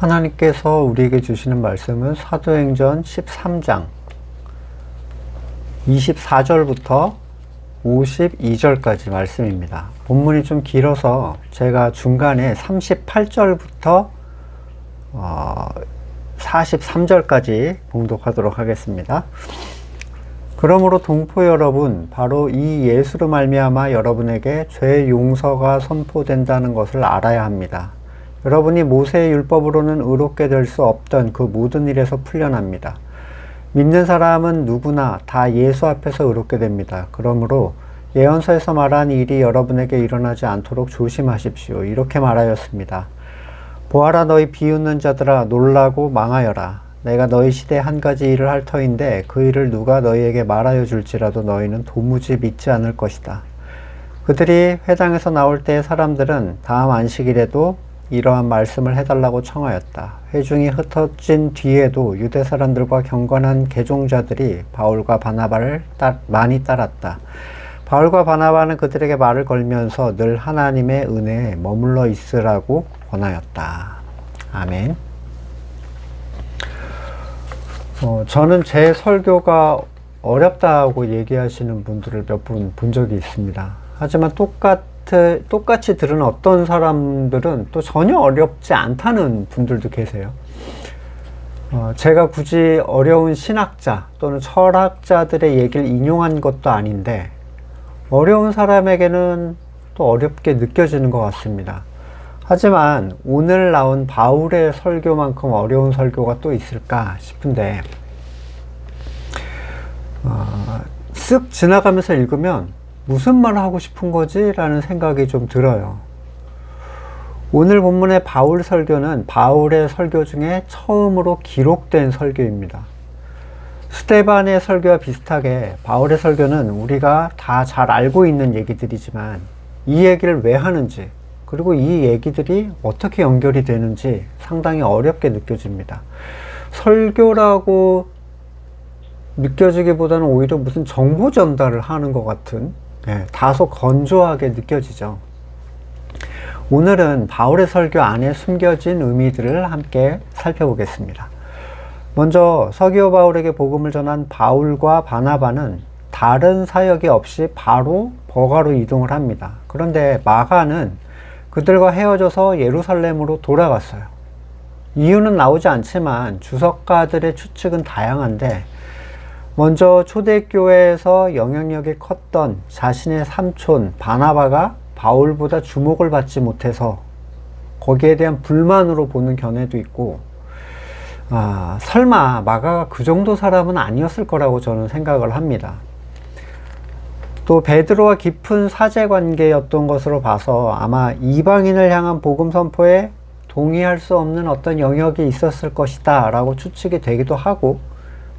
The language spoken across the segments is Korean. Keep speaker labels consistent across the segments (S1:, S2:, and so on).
S1: 하나님께서 우리에게 주시는 말씀은 사도행전 13장 24절부터 52절까지 말씀입니다. 본문이 좀 길어서 제가 중간에 38절부터 43절까지 봉독하도록 하겠습니다. 그러므로 동포 여러분, 바로 이 예수로 말미암아 여러분에게 죄 용서가 선포된다는 것을 알아야 합니다. 여러분이 모세의 율법으로는 의롭게 될 수 없던 그 모든 일에서 풀려납니다. 믿는 사람은 누구나 다 예수 앞에서 의롭게 됩니다. 그러므로 예언서에서 말한 일이 여러분에게 일어나지 않도록 조심하십시오. 이렇게 말하였습니다. 보아라, 너희 비웃는 자들아, 놀라고 망하여라. 내가 너희 시대에 한 가지 일을 할 터인데 그 일을 누가 너희에게 말하여 줄지라도 너희는 도무지 믿지 않을 것이다. 그들이 회당에서 나올 때 사람들은 다음 안식일에도 이러한 말씀을 해달라고 청하였다. 회중이 흩어진 뒤에도 유대 사람들과 경건한 개종자들이 바울과 바나바를 많이 따랐다. 바울과 바나바는 그들에게 말을 걸면서 늘 하나님의 은혜에 머물러 있으라고 권하였다. 아멘. 저는 제 설교가 어렵다고 얘기하시는 분들을 몇 분 본 적이 있습니다. 하지만 똑같이 들은 어떤 사람들은 또 전혀 어렵지 않다는 분들도 계세요. 제가 굳이 어려운 신학자 또는 철학자들의 얘기를 인용한 것도 아닌데 어려운 사람에게는 또 어렵게 느껴지는 것 같습니다. 하지만 오늘 나온 바울의 설교만큼 어려운 설교가 또 있을까 싶은데 쓱 지나가면서 읽으면 무슨 말을 하고 싶은 거지? 라는 생각이 좀 들어요. 오늘 본문의 바울 설교는 바울의 설교 중에 처음으로 기록된 설교입니다. 스데반의 설교와 비슷하게 바울의 설교는 우리가 다 잘 알고 있는 얘기들이지만 이 얘기를 왜 하는지, 그리고 이 얘기들이 어떻게 연결이 되는지 상당히 어렵게 느껴집니다. 설교라고 느껴지기보다는 오히려 무슨 정보 전달을 하는 것 같은, 다소 건조하게 느껴지죠. 오늘은 바울의 설교 안에 숨겨진 의미들을 함께 살펴보겠습니다. 먼저 서기오 바울에게 복음을 전한 바울과 바나바는 다른 사역이 없이 바로 버가로 이동을 합니다. 그런데 마가는 그들과 헤어져서 예루살렘으로 돌아갔어요. 이유는 나오지 않지만 주석가들의 추측은 다양한데, 먼저 초대교회에서 영향력이 컸던 자신의 삼촌 바나바가 바울보다 주목을 받지 못해서 거기에 대한 불만으로 보는 견해도 있고, 설마 마가가 그 정도 사람은 아니었을 거라고 저는 생각을 합니다. 또 베드로와 깊은 사제관계였던 것으로 봐서 아마 이방인을 향한 복음 선포에 동의할 수 없는 어떤 영역이 있었을 것이다 라고 추측이 되기도 하고,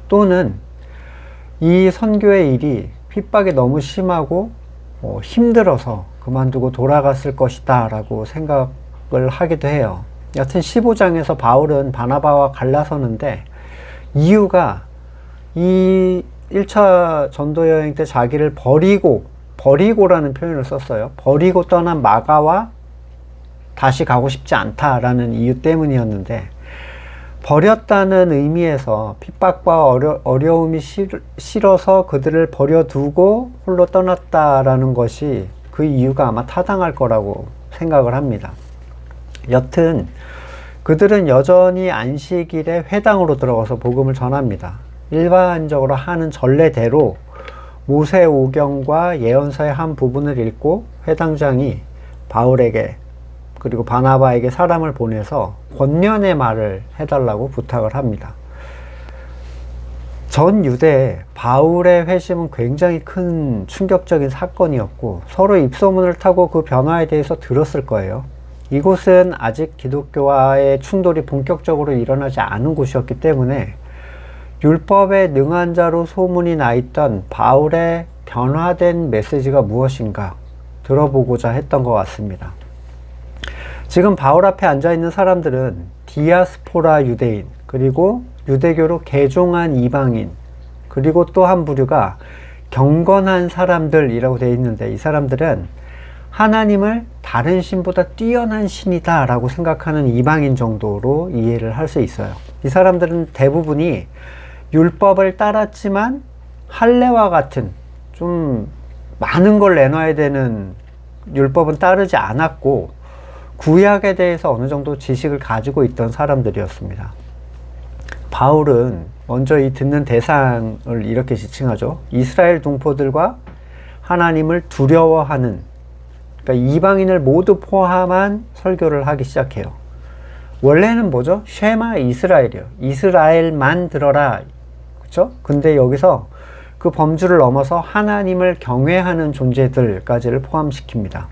S1: 또는 이 선교의 일이 핍박이 너무 심하고 힘들어서 그만두고 돌아갔을 것이다 라고 생각을 하기도 해요. 여튼 15장에서 바울은 바나바와 갈라서는데, 이유가 이 1차 전도 여행 때 자기를 버리고라는 표현을 썼어요. 버리고 떠난 마가와 다시 가고 싶지 않다라는 이유 때문이었는데, 버렸다는 의미에서 핍박과 어려움이 싫어서 그들을 버려두고 홀로 떠났다라는 것이 그 이유가 아마 타당할 거라고 생각을 합니다. 여튼 그들은 여전히 안식일에 회당으로 들어가서 복음을 전합니다. 일반적으로 하는 전례대로 모세 오경과 예언서의 한 부분을 읽고 회당장이 바울에게 그리고 바나바에게 사람을 보내서 권면의 말을 해달라고 부탁을 합니다. 전 유대에 바울의 회심은 굉장히 큰 충격적인 사건이었고, 서로 입소문을 타고 그 변화에 대해서 들었을 거예요. 이곳은 아직 기독교와의 충돌이 본격적으로 일어나지 않은 곳이었기 때문에 율법에 능한 자로 소문이 나 있던 바울의 변화된 메시지가 무엇인가 들어보고자 했던 것 같습니다. 지금 바울 앞에 앉아있는 사람들은 디아스포라 유대인, 그리고 유대교로 개종한 이방인, 그리고 또 한 부류가 경건한 사람들이라고 되어 있는데, 이 사람들은 하나님을 다른 신보다 뛰어난 신이다 라고 생각하는 이방인 정도로 이해를 할 수 있어요. 이 사람들은 대부분이 율법을 따랐지만 할례와 같은 좀 많은 걸 내놔야 되는 율법은 따르지 않았고 구약에 대해서 어느 정도 지식을 가지고 있던 사람들이었습니다. 바울은 먼저 이 듣는 대상을 이렇게 지칭하죠. 이스라엘 동포들과 하나님을 두려워하는, 그러니까 이방인을 모두 포함한 설교를 하기 시작해요. 원래는 뭐죠? 쉐마 이스라엘이요. 이스라엘만 들어라. 그렇죠? 근데 여기서 그 범주를 넘어서 하나님을 경외하는 존재들까지를 포함시킵니다.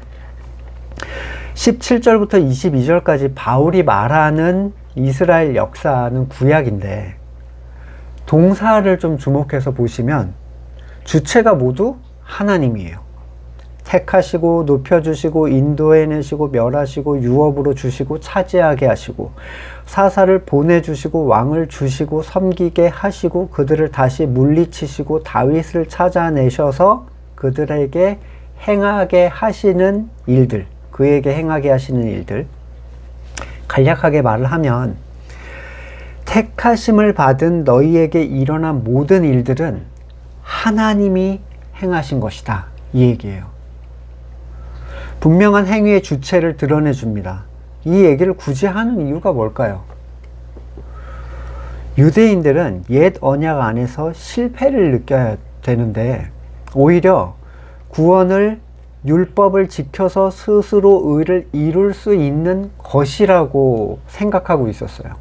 S1: 17절부터 22절까지 바울이 말하는 이스라엘 역사는 구약인데 동사를 좀 주목해서 보시면 주체가 모두 하나님이에요. 택하시고 높여주시고 인도해내시고 멸하시고 유업으로 주시고 차지하게 하시고 사사를 보내주시고 왕을 주시고 섬기게 하시고 그들을 다시 물리치시고 다윗을 찾아내셔서 그들에게 행하게 하시는 일들, 그에게 행하게 하시는 일들. 간략하게 말을 하면 택하심을 받은 너희에게 일어난 모든 일들은 하나님이 행하신 것이다, 이 얘기예요. 분명한 행위의 주체를 드러내 줍니다. 이 얘기를 굳이 하는 이유가 뭘까요? 유대인들은 옛 언약 안에서 실패를 느껴야 되는데 오히려 구원을 율법을 지켜서 스스로 의를 이룰 수 있는 것이라고 생각하고 있었어요.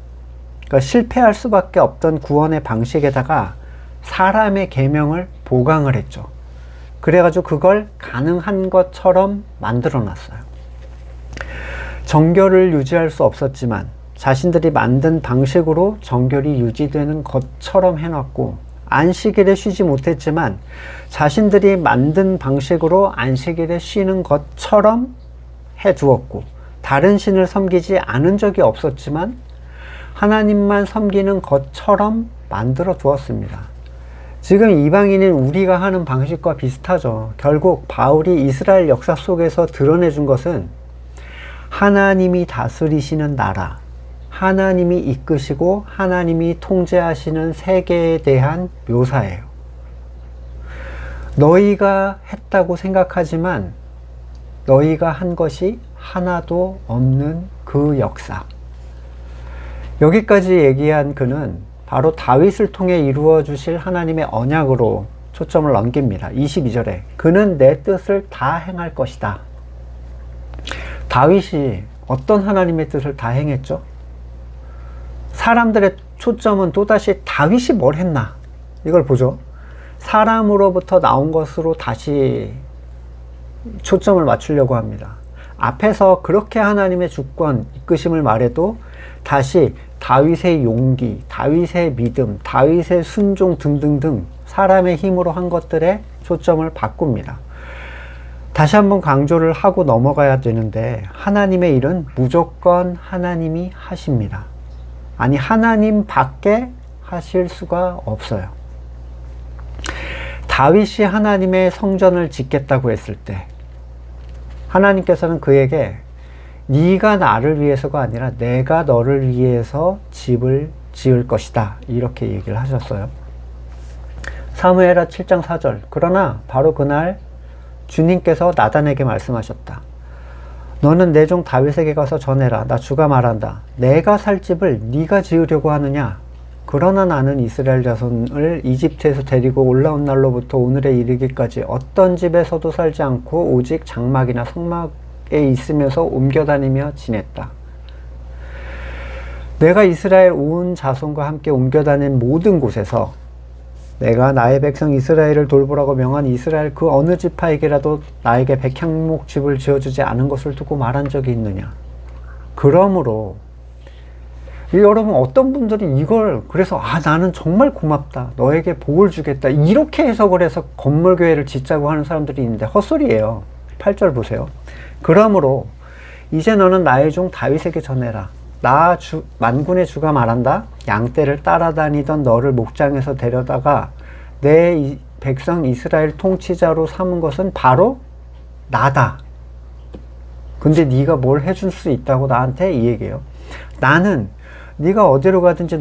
S1: 그러니까 실패할 수밖에 없던 구원의 방식에다가 사람의 계명을 보강을 했죠. 그래가지고 그걸 가능한 것처럼 만들어 놨어요. 정결을 유지할 수 없었지만 자신들이 만든 방식으로 정결이 유지되는 것처럼 해놨고, 안식일에 쉬지 못했지만 자신들이 만든 방식으로 안식일에 쉬는 것처럼 해두었고, 다른 신을 섬기지 않은 적이 없었지만 하나님만 섬기는 것처럼 만들어 두었습니다. 지금 이방인인 우리가 하는 방식과 비슷하죠. 결국 바울이 이스라엘 역사 속에서 드러내준 것은 하나님이 다스리시는 나라, 하나님이 이끄시고 하나님이 통제하시는 세계에 대한 묘사예요. 너희가 했다고 생각하지만 너희가 한 것이 하나도 없는 그 역사. 여기까지 얘기한 그는 바로 다윗을 통해 이루어 주실 하나님의 언약으로 초점을 넘깁니다. 22절에 그는 내 뜻을 다 행할 것이다. 다윗이 어떤 하나님의 뜻을 다 행했죠? 사람들의 초점은 또다시 다윗이 뭘 했나? 이걸 보죠. 사람으로부터 나온 것으로 다시 초점을 맞추려고 합니다. 앞에서 그렇게 하나님의 주권, 이끄심을 말해도 다시 다윗의 용기, 다윗의 믿음, 다윗의 순종 등등등 사람의 힘으로 한 것들에 초점을 바꿉니다. 다시 한번 강조를 하고 넘어가야 되는데 하나님의 일은 무조건 하나님이 하십니다. 아니, 하나님 밖에 하실 수가 없어요. 다윗이 하나님의 성전을 짓겠다고 했을 때 하나님께서는 그에게 네가 나를 위해서가 아니라 내가 너를 위해서 집을 지을 것이다, 이렇게 얘기를 하셨어요. 사무엘하 7장 4절. 그러나 바로 그날 주님께서 나단에게 말씀하셨다. 너는 내 종 다윗에게 가서 전해라. 나 주가 말한다. 내가 살 집을 네가 지으려고 하느냐? 그러나 나는 이스라엘 자손을 이집트에서 데리고 올라온 날로부터 오늘에 이르기까지 어떤 집에서도 살지 않고 오직 장막이나 성막에 있으면서 옮겨 다니며 지냈다. 내가 이스라엘 온 자손과 함께 옮겨 다닌 모든 곳에서 내가 나의 백성 이스라엘을 돌보라고 명한 이스라엘 그 어느 지파에게라도 나에게 백향목 집을 지어주지 않은 것을 두고 말한 적이 있느냐? 그러므로 여러분, 어떤 분들이 이걸 그래서 나는 정말 고맙다, 너에게 복을 주겠다, 이렇게 해석을 해서 건물교회를 짓자고 하는 사람들이 있는데 헛소리예요. 8절 보세요. 그러므로 이제 너는 나의 종 다윗에게 전해라. 나 만군의 주가 말한다. 양떼를 따라다니던 너를 목장에서 데려다가 내 백성 이스라엘 통치자로 삼은 것은 바로 나다. 근데 네가 뭘 해줄 수 있다고 나한테 이 얘기예요. 나는 네가 어디로 가든지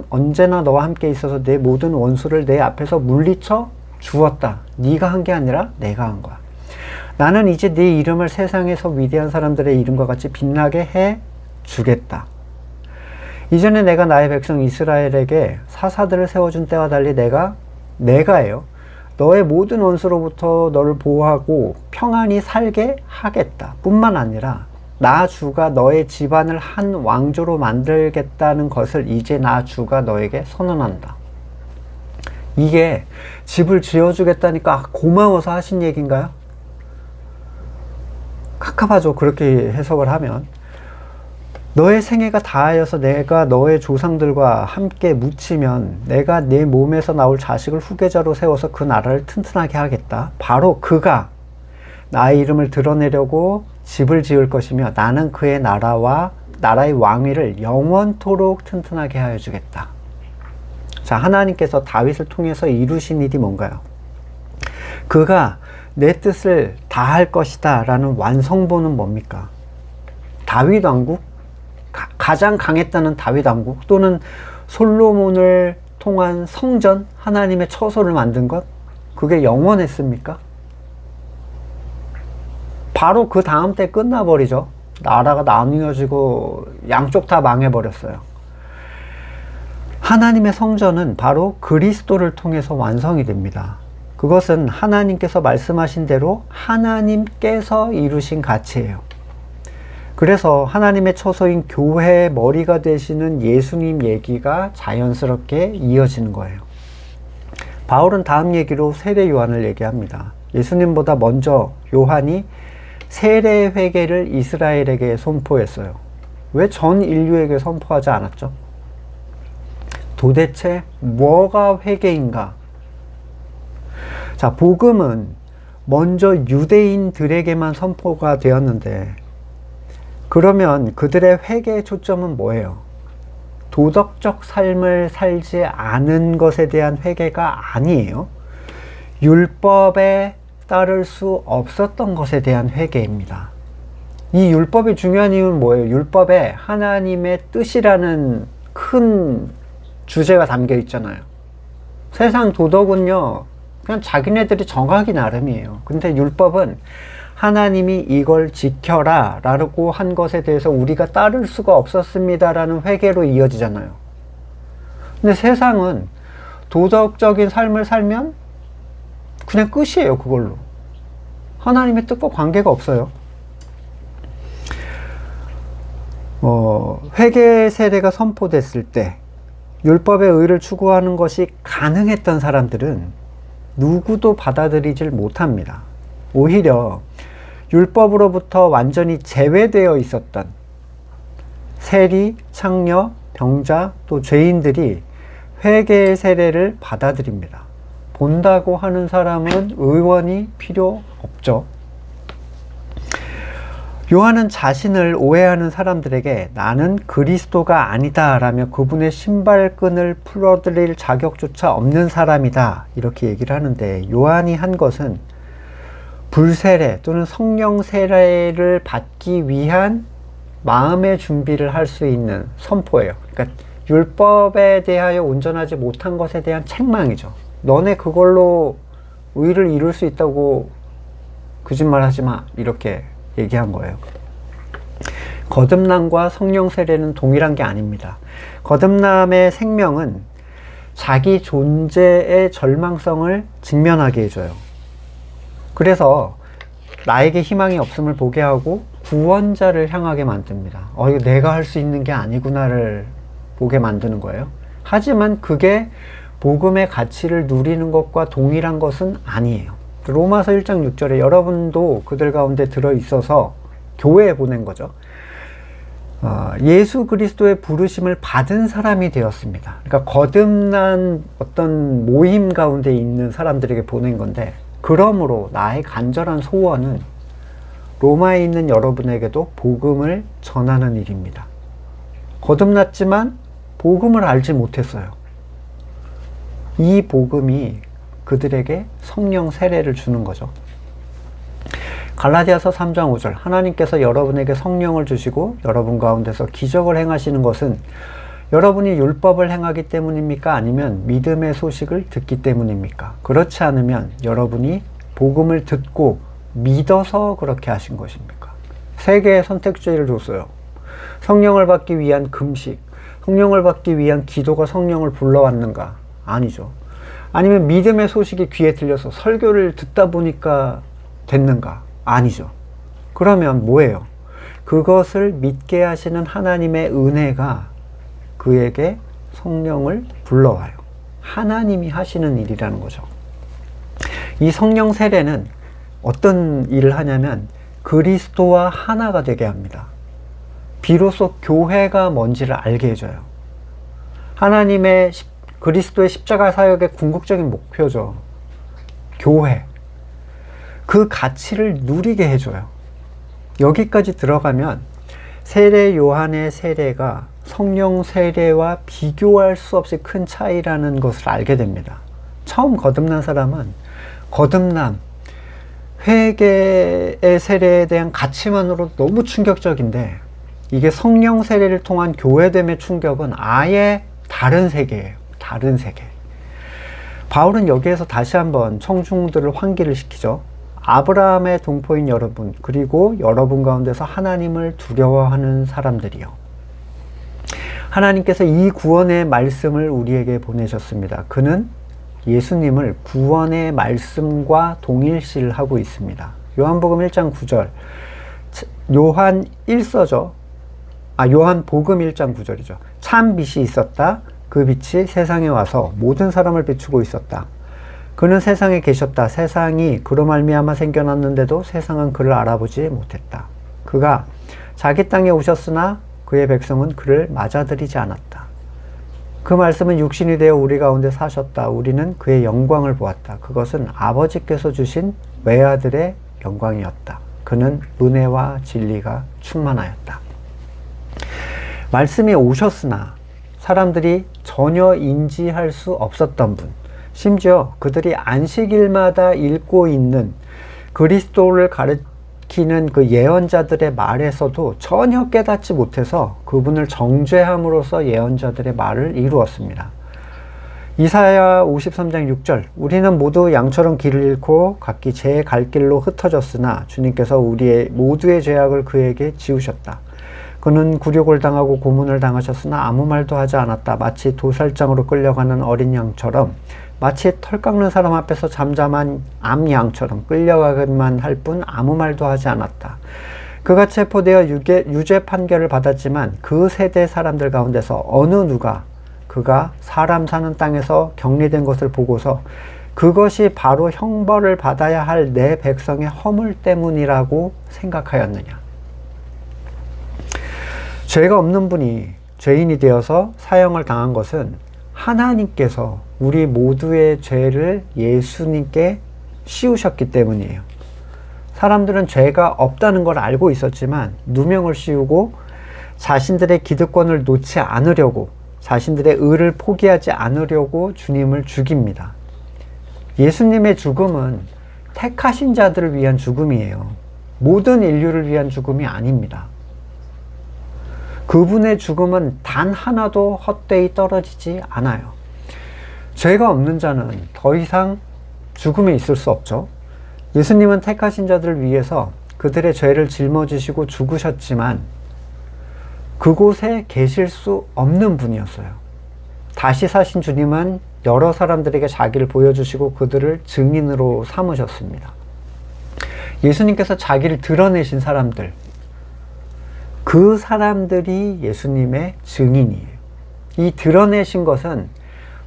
S1: 언제나 너와 함께 있어서 내 모든 원수를 내 앞에서 물리쳐 주었다. 네가 한 게 아니라 내가 한 거야. 나는 이제 네 이름을 세상에서 위대한 사람들의 이름과 같이 빛나게 해 주겠다. 이전에 내가 나의 백성 이스라엘에게 사사들을 세워준 때와 달리 내가예요. 너의 모든 원수로부터 너를 보호하고 평안히 살게 하겠다. 뿐만 아니라 나 주가 너의 집안을 한 왕조로 만들겠다는 것을 이제 나 주가 너에게 선언한다. 이게 집을 지어주겠다니까 고마워서 하신 얘기인가요? 카카바죠. 그렇게 해석을 하면. 너의 생애가 다하여서 내가 너의 조상들과 함께 묻히면 내가 내 몸에서 나올 자식을 후계자로 세워서 그 나라를 튼튼하게 하겠다. 바로 그가 나의 이름을 드러내려고 집을 지을 것이며 나는 그의 나라의 왕위를 영원토록 튼튼하게 하여 주겠다. 자, 하나님께서 다윗을 통해서 이루신 일이 뭔가요? 그가 내 뜻을 다할 것이다 라는 완성본은 뭡니까? 다윗 왕국? 가장 강했다는 다윗 왕국 또는 솔로몬을 통한 성전, 하나님의 처소를 만든 것, 그게 영원했습니까? 바로 그 다음 때 끝나버리죠. 나라가 나뉘어지고 양쪽 다 망해버렸어요. 하나님의 성전은 바로 그리스도를 통해서 완성이 됩니다. 그것은 하나님께서 말씀하신 대로 하나님께서 이루신 가치예요. 그래서 하나님의 처소인 교회의 머리가 되시는 예수님 얘기가 자연스럽게 이어지는 거예요. 바울은 다음 얘기로 세례 요한을 얘기합니다. 예수님보다 먼저 요한이 세례 회개를 이스라엘에게 선포했어요. 왜 전 인류에게 선포하지 않았죠? 도대체 뭐가 회개인가? 자, 복음은 먼저 유대인들에게만 선포가 되었는데 그러면 그들의 회개의 초점은 뭐예요? 도덕적 삶을 살지 않은 것에 대한 회개가 아니에요. 율법에 따를 수 없었던 것에 대한 회개입니다. 이 율법이 중요한 이유는 뭐예요? 율법에 하나님의 뜻이라는 큰 주제가 담겨 있잖아요. 세상 도덕은요, 그냥 자기네들이 정하기 나름이에요. 근데 율법은 하나님이 이걸 지켜라 라고 한 것에 대해서 우리가 따를 수가 없었습니다 라는 회개로 이어지잖아요. 근데 세상은 도덕적인 삶을 살면 그냥 끝이에요. 그걸로 하나님의 뜻과 관계가 없어요. 회개 세례가 선포됐을 때 율법의 의를 추구하는 것이 가능했던 사람들은 누구도 받아들이질 못합니다. 오히려 율법으로부터 완전히 제외되어 있었던 세리, 창녀, 병자, 또 죄인들이 회개의 세례를 받아들입니다. 본다고 하는 사람은 의원이 필요 없죠. 요한은 자신을 오해하는 사람들에게 나는 그리스도가 아니다 라며 그분의 신발끈을 풀어드릴 자격조차 없는 사람이다 이렇게 얘기를 하는데, 요한이 한 것은 불세례 또는 성령 세례를 받기 위한 마음의 준비를 할 수 있는 선포예요. 그러니까 율법에 대하여 온전하지 못한 것에 대한 책망이죠. 너네 그걸로 의를 이룰 수 있다고 거짓말하지 마 이렇게 얘기한 거예요. 거듭남과 성령 세례는 동일한 게 아닙니다. 거듭남의 생명은 자기 존재의 절망성을 직면하게 해줘요. 그래서 나에게 희망이 없음을 보게 하고 구원자를 향하게 만듭니다. 이거 내가 할 수 있는 게 아니구나를 보게 만드는 거예요. 하지만 그게 복음의 가치를 누리는 것과 동일한 것은 아니에요. 로마서 1장 6절에 여러분도 그들 가운데 들어있어서 교회에 보낸 거죠. 예수 그리스도의 부르심을 받은 사람이 되었습니다. 그러니까 거듭난 어떤 모임 가운데 있는 사람들에게 보낸 건데, 그러므로 나의 간절한 소원은 로마에 있는 여러분에게도 복음을 전하는 일입니다. 거듭났지만 복음을 알지 못했어요. 이 복음이 그들에게 성령 세례를 주는 거죠. 갈라디아서 3장 5절 하나님께서 여러분에게 성령을 주시고 여러분 가운데서 기적을 행하시는 것은 여러분이 율법을 행하기 때문입니까? 아니면 믿음의 소식을 듣기 때문입니까? 그렇지 않으면 여러분이 복음을 듣고 믿어서 그렇게 하신 것입니까? 세 개의 선택지를 줬어요. 성령을 받기 위한 금식, 성령을 받기 위한 기도가 성령을 불러왔는가? 아니죠. 아니면 믿음의 소식이 귀에 들려서 설교를 듣다 보니까 됐는가? 아니죠. 그러면 뭐예요? 그것을 믿게 하시는 하나님의 은혜가 그에게 성령을 불러와요. 하나님이 하시는 일이라는 거죠. 이 성령 세례는 어떤 일을 하냐면 그리스도와 하나가 되게 합니다. 비로소 교회가 뭔지를 알게 해줘요. 하나님의 그리스도의 십자가 사역의 궁극적인 목표죠. 교회. 그 가치를 누리게 해줘요. 여기까지 들어가면 세례 요한의 세례가 성령 세례와 비교할 수 없이 큰 차이라는 것을 알게 됩니다. 처음 거듭난 사람은 거듭남, 회개의 세례에 대한 가치만으로 너무 충격적인데 이게 성령 세례를 통한 교회됨의 충격은 아예 다른 세계예요. 다른 세계. 바울은 여기에서 다시 한번 청중들을 환기를 시키죠. 아브라함의 동포인 여러분, 그리고 여러분 가운데서 하나님을 두려워하는 사람들이요. 하나님께서 이 구원의 말씀을 우리에게 보내셨습니다. 그는 예수님을 구원의 말씀과 동일시를 하고 있습니다. 요한복음 1장 9절, 요한 1서죠. 요한복음 1장 9절이죠. 참 빛이 있었다. 그 빛이 세상에 와서 모든 사람을 비추고 있었다. 그는 세상에 계셨다. 세상이 그로 말미암아 생겨났는데도 세상은 그를 알아보지 못했다. 그가 자기 땅에 오셨으나 그의 백성은 그를 맞아들이지 않았다. 그 말씀은 육신이 되어 우리 가운데 사셨다. 우리는 그의 영광을 보았다. 그것은 아버지께서 주신 외아들의 영광이었다. 그는 은혜와 진리가 충만하였다. 말씀이 오셨으나 사람들이 전혀 인지할 수 없었던 분, 심지어 그들이 안식일마다 읽고 있는 그리스도를 가리키는 그 예언자들의 말에서도 전혀 깨닫지 못해서 그분을 정죄함으로써 예언자들의 말을 이루었습니다. 이사야 53장 6절, 우리는 모두 양처럼 길을 잃고 각기 제 갈 길로 흩어졌으나 주님께서 우리의 모두의 죄악을 그에게 지우셨다. 그는 굴욕을 당하고 고문을 당하셨으나 아무 말도 하지 않았다. 마치 도살장으로 끌려가는 어린 양처럼, 마치 털 깎는 사람 앞에서 잠잠한 암양처럼 끌려가기만 할 뿐 아무 말도 하지 않았다. 그가 체포되어 유죄 판결을 받았지만 그 세대 사람들 가운데서 어느 누가 그가 사람 사는 땅에서 격리된 것을 보고서 그것이 바로 형벌을 받아야 할 내 백성의 허물 때문이라고 생각하였느냐. 죄가 없는 분이 죄인이 되어서 사형을 당한 것은 하나님께서 우리 모두의 죄를 예수님께 씌우셨기 때문이에요. 사람들은 죄가 없다는 걸 알고 있었지만 누명을 씌우고 자신들의 기득권을 놓지 않으려고, 자신들의 의를 포기하지 않으려고 주님을 죽입니다. 예수님의 죽음은 택하신 자들을 위한 죽음이에요. 모든 인류를 위한 죽음이 아닙니다. 그분의 죽음은 단 하나도 헛되이 떨어지지 않아요. 죄가 없는 자는 더 이상 죽음에 있을 수 없죠. 예수님은 택하신 자들을 위해서 그들의 죄를 짊어지시고 죽으셨지만 그곳에 계실 수 없는 분이었어요. 다시 사신 주님은 여러 사람들에게 자기를 보여주시고 그들을 증인으로 삼으셨습니다. 예수님께서 자기를 드러내신 사람들, 그 사람들이 예수님의 증인이에요. 이 드러내신 것은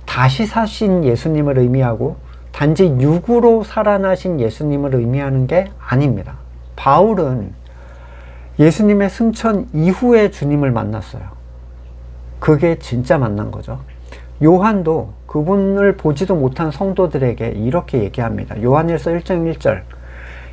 S1: 다시 사신 예수님을 의미하고 단지 육으로 살아나신 예수님을 의미하는 게 아닙니다. 바울은 예수님의 승천 이후에 주님을 만났어요. 그게 진짜 만난 거죠. 요한도 그분을 보지도 못한 성도들에게 이렇게 얘기합니다. 요한일서 1장 1절,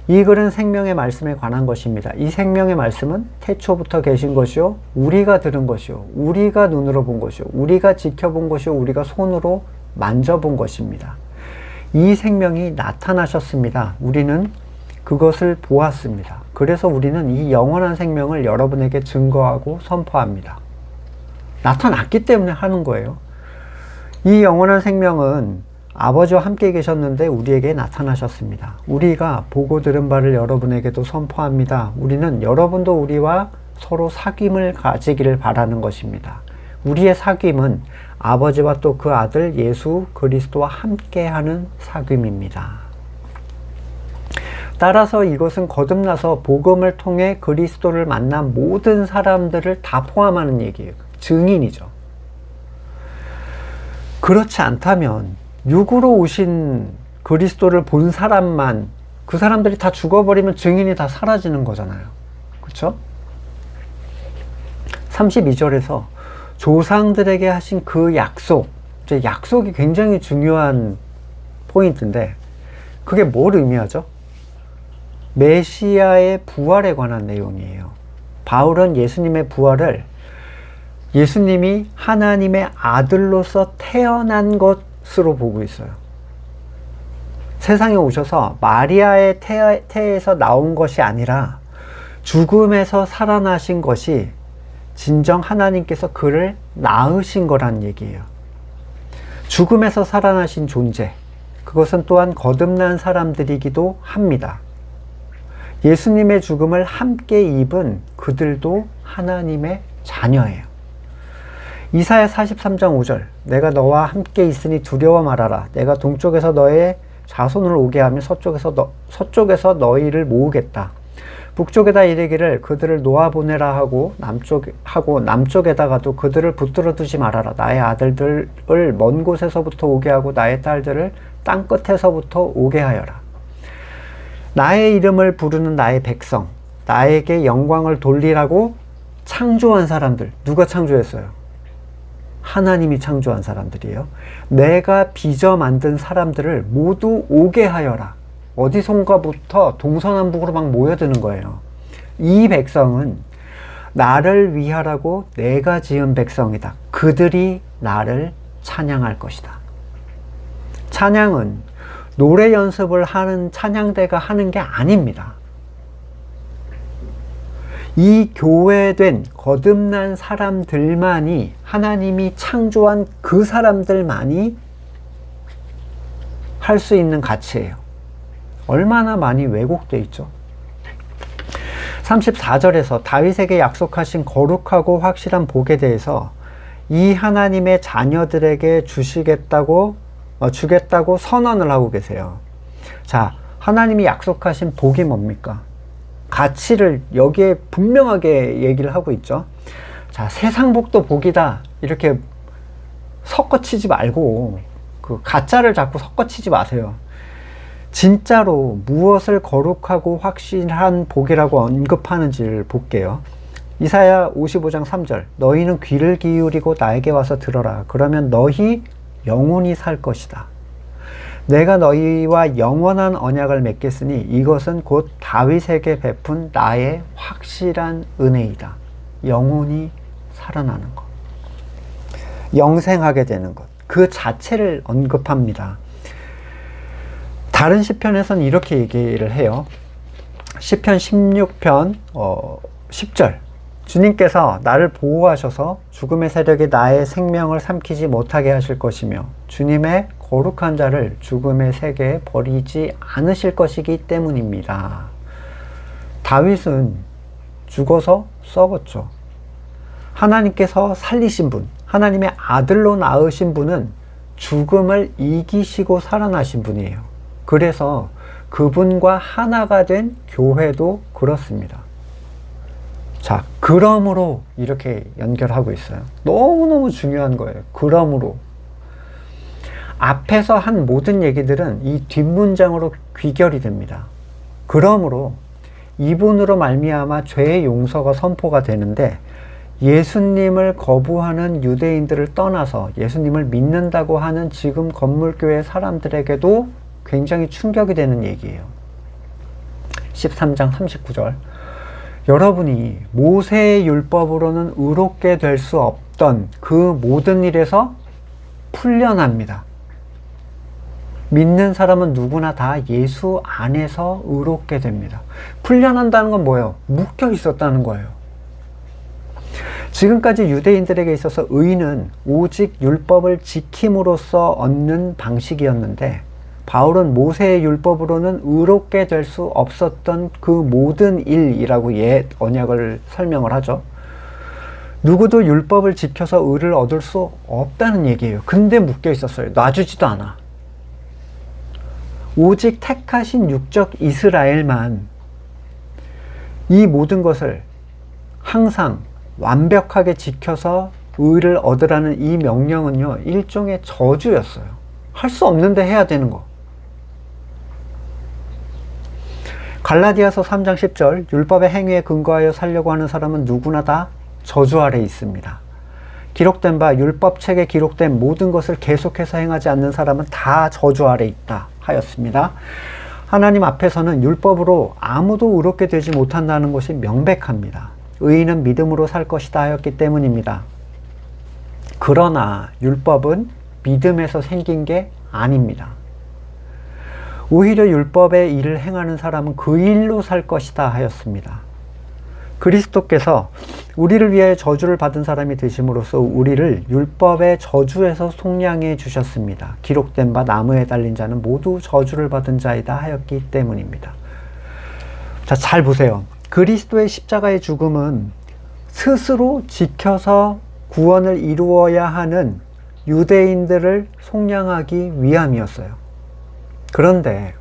S1: 이 글은 생명의 말씀에 관한 것입니다. 이 생명의 말씀은 태초부터 계신 것이요, 우리가 들은 것이요, 우리가 눈으로 본 것이요, 우리가 지켜본 것이요, 우리가 손으로 만져본 것입니다. 이 생명이 나타나셨습니다. 우리는 그것을 보았습니다. 그래서 우리는 이 영원한 생명을 여러분에게 증거하고 선포합니다. 나타났기 때문에 하는 거예요. 이 영원한 생명은 아버지와 함께 계셨는데 우리에게 나타나셨습니다. 우리가 보고 들은 바를 여러분에게도 선포합니다. 우리는 여러분도 우리와 서로 사귐을 가지기를 바라는 것입니다. 우리의 사귐은 아버지와 또 그 아들 예수 그리스도와 함께하는 사귐입니다. 따라서 이것은 거듭나서 복음을 통해 그리스도를 만난 모든 사람들을 다 포함하는 얘기예요. 증인이죠. 그렇지 않다면 육으로 오신 그리스도를 본 사람만, 그 사람들이 다 죽어버리면 증인이 다 사라지는 거잖아요. 그렇죠? 32절에서 조상들에게 하신 그 약속, 이제 약속이 굉장히 중요한 포인트인데 그게 뭘 의미하죠? 메시아의 부활에 관한 내용이에요. 바울은 예수님의 부활을 예수님이 하나님의 아들로서 태어난 것으로 보고 있어요. 세상에 오셔서 마리아의 태에서 나온 것이 아니라 죽음에서 살아나신 것이 진정 하나님께서 그를 낳으신 거란 얘기예요. 죽음에서 살아나신 존재, 그것은 또한 거듭난 사람들이기도 합니다. 예수님의 죽음을 함께 입은 그들도 하나님의 자녀예요. 이사야 43장 5절, 내가 너와 함께 있으니 두려워 말아라. 내가 동쪽에서 너의 자손을 오게 하며 서쪽에서 너희를 모으겠다. 북쪽에다 이르기를 그들을 놓아보내라 하고 남쪽에다가도 그들을 붙들어 두지 말아라. 나의 아들들을 먼 곳에서부터 오게 하고 나의 딸들을 땅 끝에서부터 오게 하여라. 나의 이름을 부르는 나의 백성, 나에게 영광을 돌리라고 창조한 사람들, 누가 창조했어요? 하나님이 창조한 사람들이에요. 내가 빚어 만든 사람들을 모두 오게 하여라. 어디선가부터 동서남북으로 막 모여드는 거예요. 이 백성은 나를 위하라고 내가 지은 백성이다. 그들이 나를 찬양할 것이다. 찬양은 노래 연습을 하는 찬양대가 하는 게 아닙니다. 이 교회된 거듭난 사람들만이, 하나님이 창조한 그 사람들만이 할 수 있는 가치예요. 얼마나 많이 왜곡되어 있죠. 34절에서 다윗에게 약속하신 거룩하고 확실한 복에 대해서 이 하나님의 자녀들에게 주겠다고 선언을 하고 계세요. 자, 하나님이 약속하신 복이 뭡니까? 가치를 여기에 분명하게 얘기를 하고 있죠. 자, 세상 복도 복이다. 이렇게 섞어치지 말고 그 가짜를 자꾸 섞어치지 마세요. 진짜로 무엇을 거룩하고 확실한 복이라고 언급하는지를 볼게요. 이사야 55장 3절, 너희는 귀를 기울이고 나에게 와서 들어라. 그러면 너희 영원히 살 것이다. 내가 너희와 영원한 언약을 맺겠으니 이것은 곧 다윗에게 베푼 나의 확실한 은혜이다. 영원히 살아나는 것, 영생하게 되는 것, 그 자체를 언급합니다. 다른 시편에서는 이렇게 얘기를 해요. 시편 16편 10절, 주님께서 나를 보호하셔서 죽음의 세력이 나의 생명을 삼키지 못하게 하실 것이며 주님의 거룩한 자를 죽음의 세계에 버리지 않으실 것이기 때문입니다. 다윗은 죽어서 썩었죠. 하나님께서 살리신 분, 하나님의 아들로 낳으신 분은 죽음을 이기시고 살아나신 분이에요. 그래서 그분과 하나가 된 교회도 그렇습니다. 자, 그러므로 이렇게 연결하고 있어요. 너무너무 중요한 거예요. 그러므로. 앞에서 한 모든 얘기들은 이 뒷문장으로 귀결이 됩니다. 그러므로 이분으로 말미암아 죄의 용서가 선포가 되는데 예수님을 거부하는 유대인들을 떠나서 예수님을 믿는다고 하는 지금 건물교회 사람들에게도 굉장히 충격이 되는 얘기예요. 13장 39절, 여러분이 모세의 율법으로는 의롭게 될 수 없던 그 모든 일에서 풀려납니다. 믿는 사람은 누구나 다 예수 안에서 의롭게 됩니다. 풀려난다는 건 뭐예요? 묶여 있었다는 거예요. 지금까지 유대인들에게 있어서 의는 오직 율법을 지킴으로써 얻는 방식이었는데, 바울은 모세의 율법으로는 의롭게 될 수 없었던 그 모든 일이라고 옛 언약을 설명을 하죠. 누구도 율법을 지켜서 의를 얻을 수 없다는 얘기예요. 근데 묶여 있었어요. 놔주지도 않아. 오직 택하신 육적 이스라엘만 이 모든 것을 항상 완벽하게 지켜서 의를 얻으라는 이 명령은요, 일종의 저주였어요. 할 수 없는데 해야 되는 거. 갈라디아서 3장 10절, 율법의 행위에 근거하여 살려고 하는 사람은 누구나 다 저주 아래 있습니다. 기록된 바 율법책에 기록된 모든 것을 계속해서 행하지 않는 사람은 다 저주 아래 있다 하였습니다. 하나님 앞에서는 율법으로 아무도 의롭게 되지 못한다는 것이 명백합니다. 의인은 믿음으로 살 것이다 하였기 때문입니다. 그러나 율법은 믿음에서 생긴 게 아닙니다. 오히려 율법의 일을 행하는 사람은 그 일로 살 것이다 하였습니다. 그리스도께서 우리를 위하여 저주를 받은 사람이 되심으로써 우리를 율법의 저주에서 속량해 주셨습니다. 기록된 바 나무에 달린 자는 모두 저주를 받은 자이다 하였기 때문입니다. 자, 잘 보세요. 그리스도의 십자가의 죽음은 스스로 지켜서 구원을 이루어야 하는 유대인들을 속량하기 위함이었어요. 그런데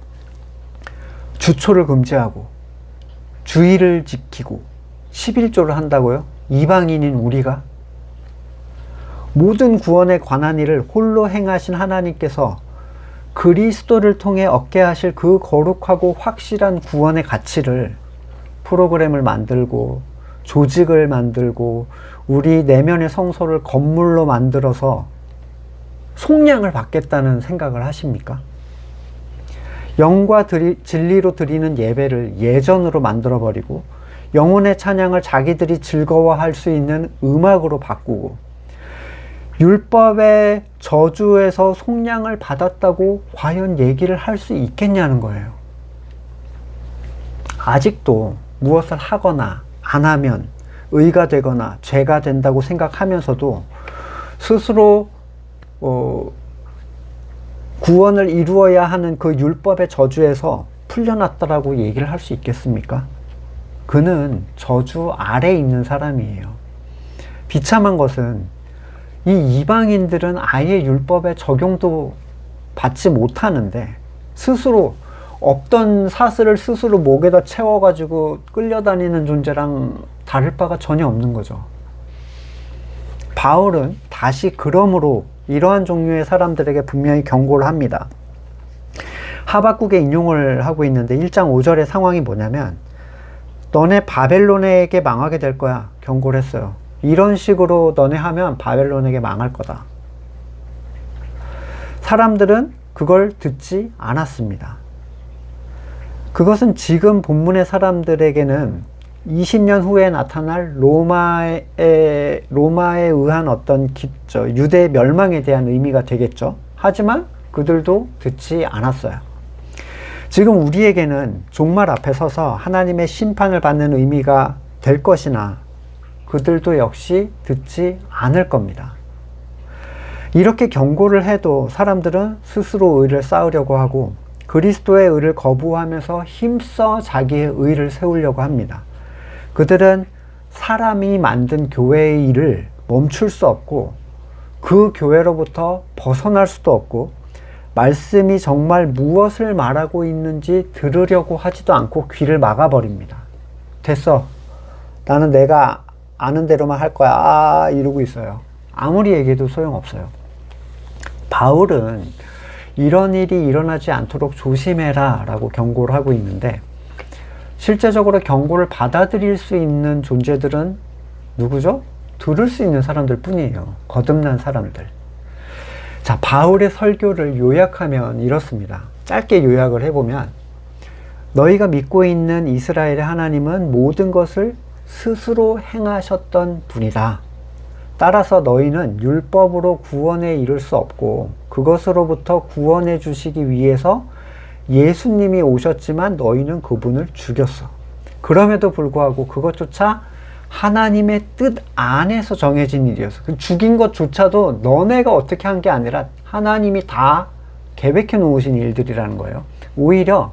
S1: 주초를 금지하고 주의를 지키고 11조를 한다고요? 이방인인 우리가? 모든 구원에 관한 일을 홀로 행하신 하나님께서 그리스도를 통해 얻게 하실 그 거룩하고 확실한 구원의 가치를 프로그램을 만들고 조직을 만들고 우리 내면의 성소를 건물로 만들어서 속량을 받겠다는 생각을 하십니까? 영과 진리로 드리는 예배를 예전으로 만들어버리고 영혼의 찬양을 자기들이 즐거워할 수 있는 음악으로 바꾸고 율법의 저주에서 속량을 받았다고 과연 얘기를 할 수 있겠냐는 거예요. 아직도 무엇을 하거나 안 하면 의가 되거나 죄가 된다고 생각하면서도 스스로 구원을 이루어야 하는 그 율법의 저주에서 풀려났다라고 얘기를 할 수 있겠습니까? 그는 저주 아래에 있는 사람이에요. 비참한 것은 이 이방인들은 아예 율법의 적용도 받지 못하는데 스스로 없던 사슬을 스스로 목에다 채워가지고 끌려다니는 존재랑 다를 바가 전혀 없는 거죠. 바울은 다시 그러므로 이러한 종류의 사람들에게 분명히 경고를 합니다. 하박국에 인용을 하고 있는데 1장 5절의 상황이 뭐냐면 너네 바벨론에게 망하게 될 거야 경고를 했어요. 이런 식으로 너네 하면 바벨론에게 망할 거다. 사람들은 그걸 듣지 않았습니다. 그것은 지금 본문의 사람들에게는 20년 후에 나타날 로마에 의한 어떤 유대 멸망에 대한 의미가 되겠죠. 하지만 그들도 듣지 않았어요. 지금 우리에게는 종말 앞에 서서 하나님의 심판을 받는 의미가 될 것이나 그들도 역시 듣지 않을 겁니다. 이렇게 경고를 해도 사람들은 스스로 의를 쌓으려고 하고 그리스도의 의를 거부하면서 힘써 자기의 의를 세우려고 합니다. 그들은 사람이 만든 교회의 일을 멈출 수 없고 그 교회로부터 벗어날 수도 없고 말씀이 정말 무엇을 말하고 있는지 들으려고 하지도 않고 귀를 막아버립니다. 됐어. 나는 내가 아는 대로만 할 거야. 이러고 있어요. 아무리 얘기해도 소용없어요. 바울은 이런 일이 일어나지 않도록 조심해라 라고 경고를 하고 있는데 실제적으로 경고를 받아들일 수 있는 존재들은 누구죠? 들을 수 있는 사람들 뿐이에요. 거듭난 사람들. 자, 바울의 설교를 요약하면 이렇습니다. 짧게 요약을 해보면 너희가 믿고 있는 이스라엘의 하나님은 모든 것을 스스로 행하셨던 분이다. 따라서 너희는 율법으로 구원에 이를 수 없고 그것으로부터 구원해 주시기 위해서 예수님이 오셨지만 너희는 그분을 죽였어. 그럼에도 불구하고 그것조차 하나님의 뜻 안에서 정해진 일이었어. 죽인 것조차도 너네가 어떻게 한 게 아니라 하나님이 다 계획해 놓으신 일들이라는 거예요. 오히려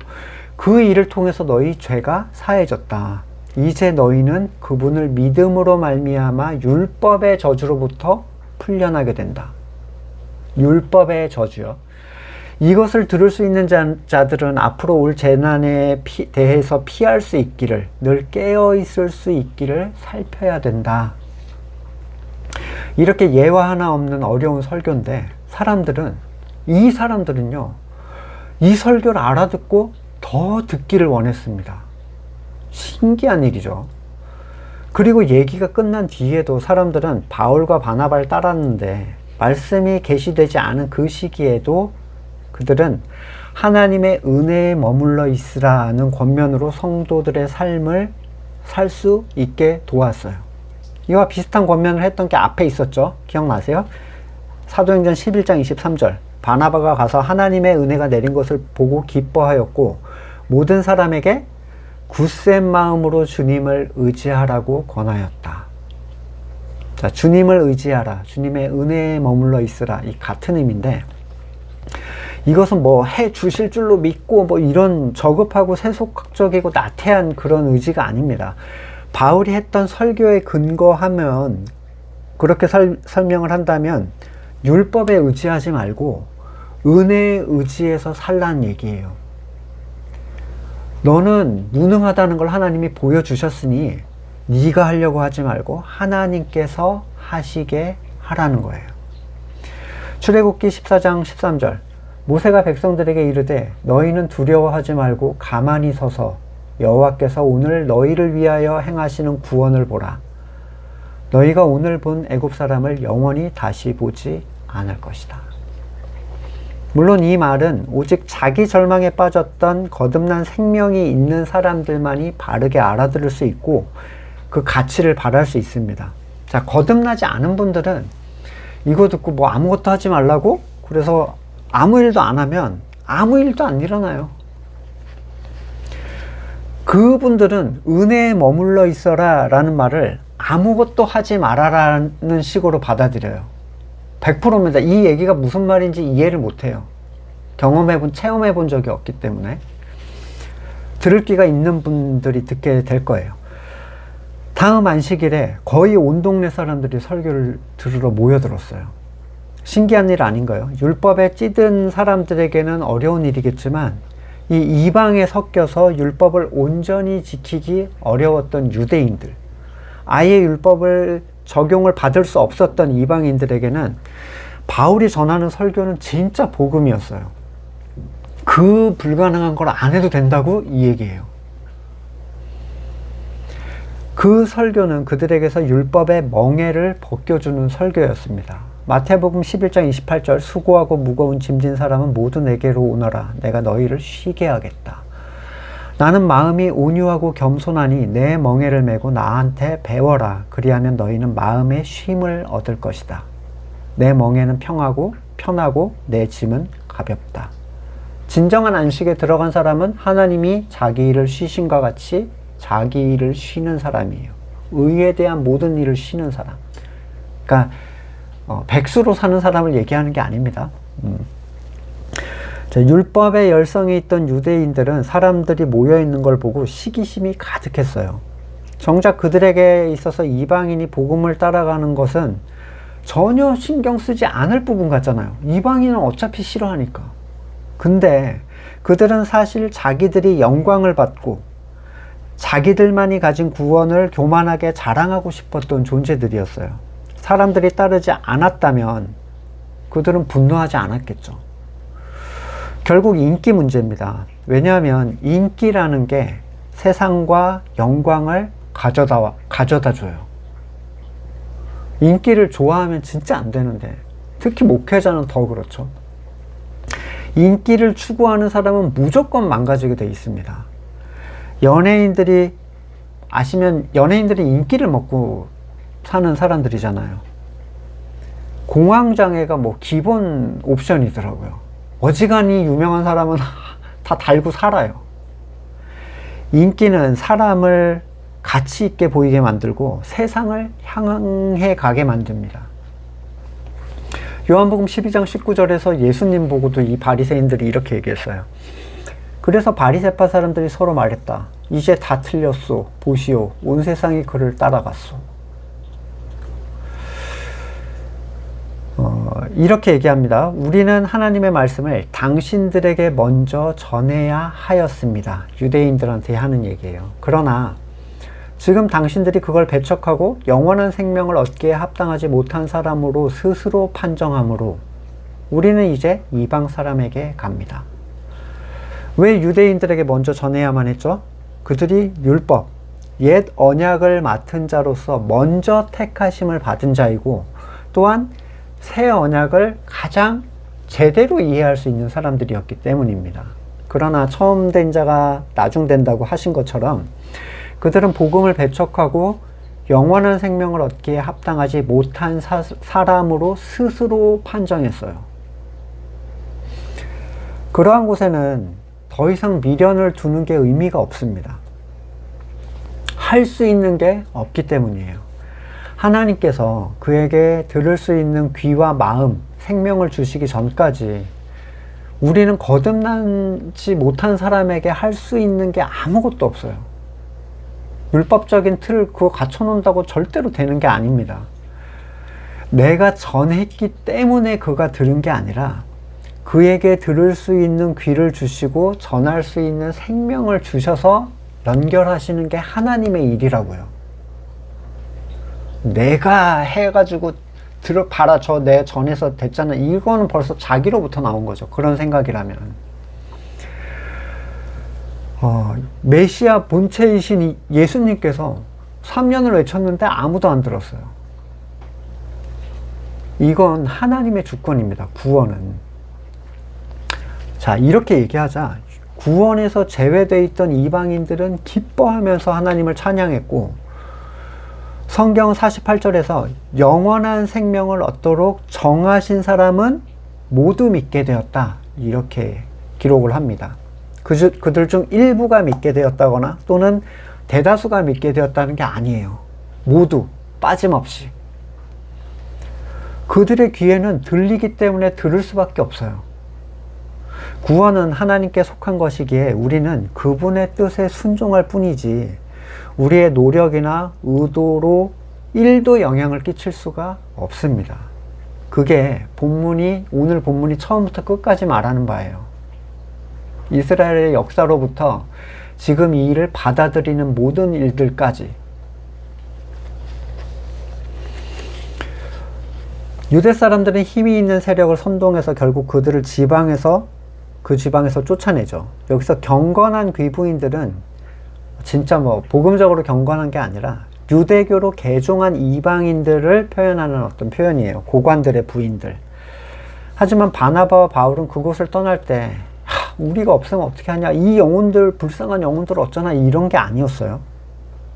S1: 그 일을 통해서 너희 죄가 사해졌다. 이제 너희는 그분을 믿음으로 말미암아 율법의 저주로부터 풀려나게 된다. 율법의 저주요. 이것을 들을 수 있는 자들은 앞으로 올 재난에 대해서 피할 수 있기를, 늘 깨어 있을 수 있기를 살펴야 된다. 이렇게 예화 하나 없는 어려운 설교인데 이 사람들은요, 이 설교를 알아듣고 더 듣기를 원했습니다. 신기한 일이죠. 그리고 얘기가 끝난 뒤에도 사람들은 바울과 바나바를 따랐는데 말씀이 계시되지 않은 그 시기에도 그들은 하나님의 은혜에 머물러 있으라는 권면으로 성도들의 삶을 살 수 있게 도왔어요. 이와 비슷한 권면을 했던 게 앞에 있었죠. 기억나세요? 사도행전 11장 23절. 바나바가 가서 하나님의 은혜가 내린 것을 보고 기뻐하였고 모든 사람에게 굳센 마음으로 주님을 의지하라고 권하였다. 자, 주님을 의지하라, 주님의 은혜에 머물러 있으라, 이 같은 의미인데 이것은 뭐 해 주실 줄로 믿고 뭐 이런 저급하고 세속적이고 나태한 그런 의지가 아닙니다. 바울이 했던 설교에 근거하면 그렇게 설명을 한다면 율법에 의지하지 말고 은혜에 의지해서 살라는 얘기예요. 너는 무능하다는 걸 하나님이 보여주셨으니 네가 하려고 하지 말고 하나님께서 하시게 하라는 거예요. 출애굽기 14장 13절. 모세가 백성들에게 이르되 너희는 두려워하지 말고 가만히 서서 여호와께서 오늘 너희를 위하여 행하시는 구원을 보라. 너희가 오늘 본 애굽 사람을 영원히 다시 보지 않을 것이다. 물론 이 말은 오직 자기 절망에 빠졌던 거듭난 생명이 있는 사람들만이 바르게 알아들을 수 있고 그 가치를 바랄 수 있습니다. 자, 거듭나지 않은 분들은 이거 듣고 뭐 아무것도 하지 말라고? 그래서 아무 일도 안 하면 아무 일도 안 일어나요. 그분들은 은혜에 머물러 있어라 라는 말을 아무것도 하지 말아라는 식으로 받아들여요. 100%입니다. 이 얘기가 무슨 말인지 이해를 못해요. 체험해본 적이 없기 때문에. 들을 기가 있는 분들이 듣게 될 거예요. 다음 안식일에 거의 온 동네 사람들이 설교를 들으러 모여들었어요. 신기한 일 아닌가요? 율법에 찌든 사람들에게는 어려운 일이겠지만 이 이방에 섞여서 율법을 온전히 지키기 어려웠던 유대인들, 아예 율법을 적용을 받을 수 없었던 이방인들에게는 바울이 전하는 설교는 진짜 복음이었어요. 그 불가능한 걸 안 해도 된다고? 이 얘기예요. 그 설교는 그들에게서 율법의 멍에를 벗겨주는 설교였습니다. 마태복음 11장 28절. 수고하고 무거운 짐진 사람은 모두 내게로 오너라. 내가 너희를 쉬게 하겠다. 나는 마음이 온유하고 겸손하니 내 멍에를 메고 나한테 배워라. 그리하면 너희는 마음의 쉼을 얻을 것이다. 내 멍에는 편하고 내 짐은 가볍다. 진정한 안식에 들어간 사람은 하나님이 자기 일을 쉬신과 같이 자기 일을 쉬는 사람이에요. 의에 대한 모든 일을 쉬는 사람. 그러니까 백수로 사는 사람을 얘기하는 게 아닙니다. 자, 율법의 열성이 있던 유대인들은 사람들이 모여있는 걸 보고 시기심이 가득했어요. 정작 그들에게 있어서 이방인이 복음을 따라가는 것은 전혀 신경 쓰지 않을 부분 같잖아요. 이방인은 어차피 싫어하니까. 근데 그들은 사실 자기들이 영광을 받고 자기들만이 가진 구원을 교만하게 자랑하고 싶었던 존재들이었어요. 사람들이 따르지 않았다면 그들은 분노하지 않았겠죠. 결국 인기 문제입니다. 왜냐하면 인기라는 게 세상과 영광을 가져다 줘요. 인기를 좋아하면 진짜 안 되는데, 특히 목회자는 더 그렇죠. 인기를 추구하는 사람은 무조건 망가지게 돼 있습니다. 연예인들이 인기를 먹고 사는 사람들이잖아요. 공황장애가 뭐 기본 옵션이더라고요. 어지간히 유명한 사람은 다 달고 살아요. 인기는 사람을 가치 있게 보이게 만들고 세상을 향해 가게 만듭니다. 요한복음 12장 19절에서 예수님 보고도 이 바리새인들이 이렇게 얘기했어요. 그래서 바리새파 사람들이 서로 말했다. 이제 다 틀렸소. 보시오. 온 세상이 그를 따라갔소. 이렇게 얘기합니다. 우리는 하나님의 말씀을 당신들에게 먼저 전해야 하였습니다. 유대인들한테 하는 얘기예요. 그러나 지금 당신들이 그걸 배척하고 영원한 생명을 얻기에 합당하지 못한 사람으로 스스로 판정하므로 우리는 이제 이방 사람에게 갑니다. 왜 유대인들에게 먼저 전해야만 했죠? 그들이 율법, 옛 언약을 맡은 자로서 먼저 택하심을 받은 자이고 또한 새 언약을 가장 제대로 이해할 수 있는 사람들이었기 때문입니다. 그러나 처음 된 자가 나중 된다고 하신 것처럼 그들은 복음을 배척하고 영원한 생명을 얻기에 합당하지 못한 사람으로 스스로 판정했어요. 그러한 곳에는 더 이상 미련을 두는 게 의미가 없습니다. 할 수 있는 게 없기 때문이에요. 하나님께서 그에게 들을 수 있는 귀와 마음, 생명을 주시기 전까지 우리는 거듭나지 못한 사람에게 할 수 있는 게 아무것도 없어요. 율법적인 틀 그거 갖춰놓는다고 절대로 되는 게 아닙니다. 내가 전했기 때문에 그가 들은 게 아니라 그에게 들을 수 있는 귀를 주시고 전할 수 있는 생명을 주셔서 연결하시는 게 하나님의 일이라고요. 내가 해가지고 봐라 저 내 전에서 됐잖아. 이거는 벌써 자기로부터 나온 거죠. 그런 생각이라면. 메시아 본체이신 예수님께서 3년을 외쳤는데 아무도 안 들었어요. 이건 하나님의 주권입니다. 구원은. 자, 이렇게 얘기하자. 구원에서 제외되어 있던 이방인들은 기뻐하면서 하나님을 찬양했고 성경 48절에서 영원한 생명을 얻도록 정하신 사람은 모두 믿게 되었다. 이렇게 기록을 합니다. 그들 중 일부가 믿게 되었다거나 또는 대다수가 믿게 되었다는 게 아니에요. 모두 빠짐없이. 그들의 귀에는 들리기 때문에 들을 수밖에 없어요. 구원은 하나님께 속한 것이기에 우리는 그분의 뜻에 순종할 뿐이지 우리의 노력이나 의도로 1도 영향을 끼칠 수가 없습니다. 그게 오늘 본문이 처음부터 끝까지 말하는 바예요. 이스라엘의 역사로부터 지금 이 일을 받아들이는 모든 일들까지. 유대 사람들은 힘이 있는 세력을 선동해서 결국 그들을 그 지방에서 쫓아내죠. 여기서 경건한 귀부인들은 진짜 복음적으로 경건한 게 아니라 유대교로 개종한 이방인들을 표현하는 어떤 표현이에요. 고관들의 부인들. 하지만 바나바와 바울은 그곳을 떠날 때 우리가 없으면 어떻게 하냐, 이 영혼들, 불쌍한 영혼들 어쩌나, 이런 게 아니었어요.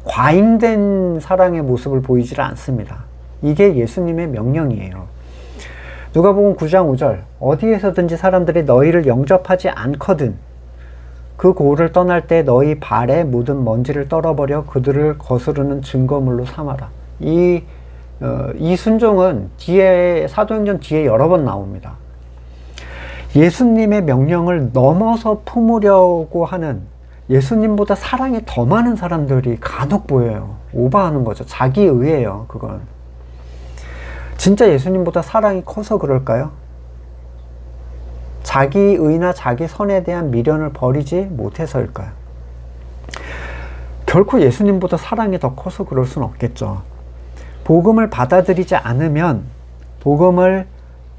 S1: 과잉된 사랑의 모습을 보이질 않습니다. 이게 예수님의 명령이에요. 누가복음 9장 5절, 어디에서든지 사람들이 너희를 영접하지 않거든 그 고을을 떠날 때 너희 발에 묻은 먼지를 떨어버려 그들을 거스르는 증거물로 삼아라. 이 순종은 사도행전 뒤에 여러 번 나옵니다. 예수님의 명령을 넘어서 품으려고 하는, 예수님보다 사랑이 더 많은 사람들이 간혹 보여요. 오버하는 거죠. 자기의예요, 그건. 진짜 예수님보다 사랑이 커서 그럴까요? 자기의나 자기 선에 대한 미련을 버리지 못해서일까요? 결코 예수님보다 사랑이 더 커서 그럴 수는 없겠죠. 복음을 받아들이지 않으면 복음을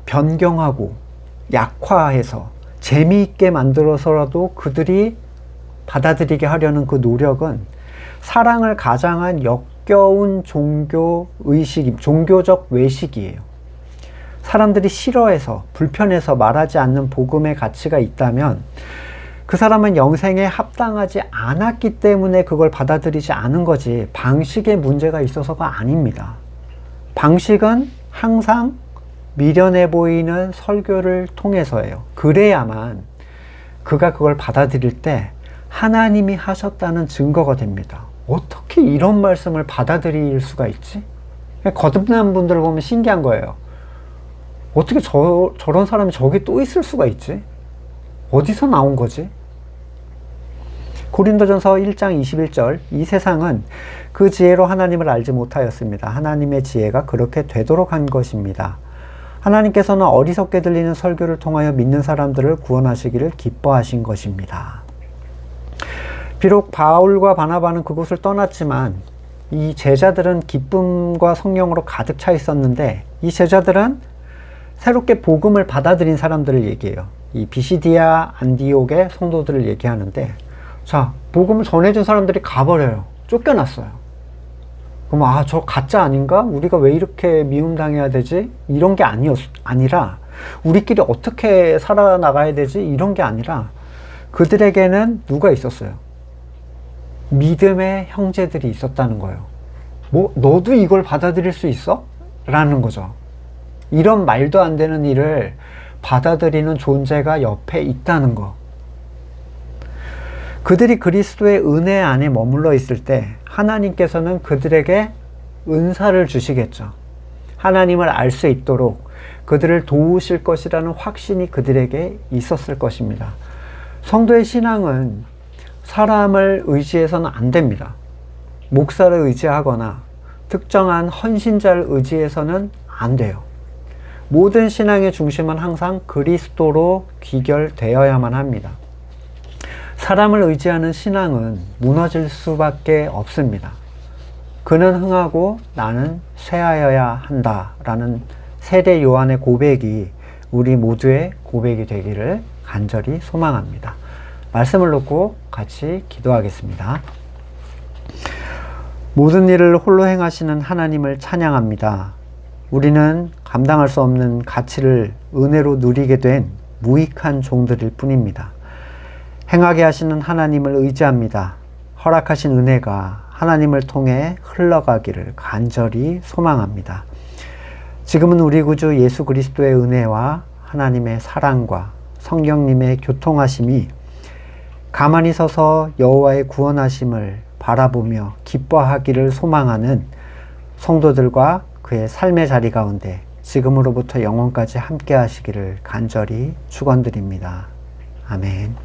S1: 변경하고 약화해서 재미있게 만들어서라도 그들이 받아들이게 하려는 그 노력은 사랑을 가장한 역겨운 종교적 외식이에요. 사람들이 싫어해서 불편해서 말하지 않는 복음의 가치가 있다면 그 사람은 영생에 합당하지 않았기 때문에 그걸 받아들이지 않은 거지 방식에 문제가 있어서가 아닙니다. 방식은 항상 미련해 보이는 설교를 통해서예요. 그래야만 그가 그걸 받아들일 때 하나님이 하셨다는 증거가 됩니다. 어떻게 이런 말씀을 받아들일 수가 있지? 거듭난 분들을 보면 신기한 거예요. 어떻게 저런 사람이 저기 또 있을 수가 있지? 어디서 나온 거지? 고린도전서 1장 21절, 이 세상은 그 지혜로 하나님을 알지 못하였습니다. 하나님의 지혜가 그렇게 되도록 한 것입니다. 하나님께서는 어리석게 들리는 설교를 통하여 믿는 사람들을 구원하시기를 기뻐하신 것입니다. 비록 바울과 바나바는 그곳을 떠났지만 이 제자들은 기쁨과 성령으로 가득 차 있었는데, 이 제자들은 새롭게 복음을 받아들인 사람들을 얘기해요. 이 비시디아 안디옥의 성도들을 얘기하는데, 자, 복음을 전해준 사람들이 가버려요. 쫓겨났어요. 그럼 저 가짜 아닌가? 우리가 왜 이렇게 미움당해야 되지? 이런 게 아니라 우리끼리 어떻게 살아나가야 되지? 이런 게 아니라 그들에게는 누가 있었어요? 믿음의 형제들이 있었다는 거예요. 너도 이걸 받아들일 수 있어? 라는 거죠. 이런 말도 안 되는 일을 받아들이는 존재가 옆에 있다는 거. 그들이 그리스도의 은혜 안에 머물러 있을 때 하나님께서는 그들에게 은사를 주시겠죠. 하나님을 알 수 있도록 그들을 도우실 것이라는 확신이 그들에게 있었을 것입니다. 성도의 신앙은 사람을 의지해서는 안 됩니다. 목사를 의지하거나 특정한 헌신자를 의지해서는 안 돼요. 모든 신앙의 중심은 항상 그리스도로 귀결되어야만 합니다. 사람을 의지하는 신앙은 무너질 수밖에 없습니다. 그는 흥하고 나는 쇠하여야 한다라는 세대 요한의 고백이 우리 모두의 고백이 되기를 간절히 소망합니다. 말씀을 놓고 같이 기도하겠습니다. 모든 일을 홀로 행하시는 하나님을 찬양합니다. 우리는 감당할 수 없는 가치를 은혜로 누리게 된 무익한 종들일 뿐입니다. 행하게 하시는 하나님을 의지합니다. 허락하신 은혜가 하나님을 통해 흘러가기를 간절히 소망합니다. 지금은 우리 구주 예수 그리스도의 은혜와 하나님의 사랑과 성령님의 교통하심이 가만히 서서 여호와의 구원하심을 바라보며 기뻐하기를 소망하는 성도들과 그의 삶의 자리 가운데 지금으로부터 영원까지 함께 하시기를 간절히 축원드립니다. 아멘.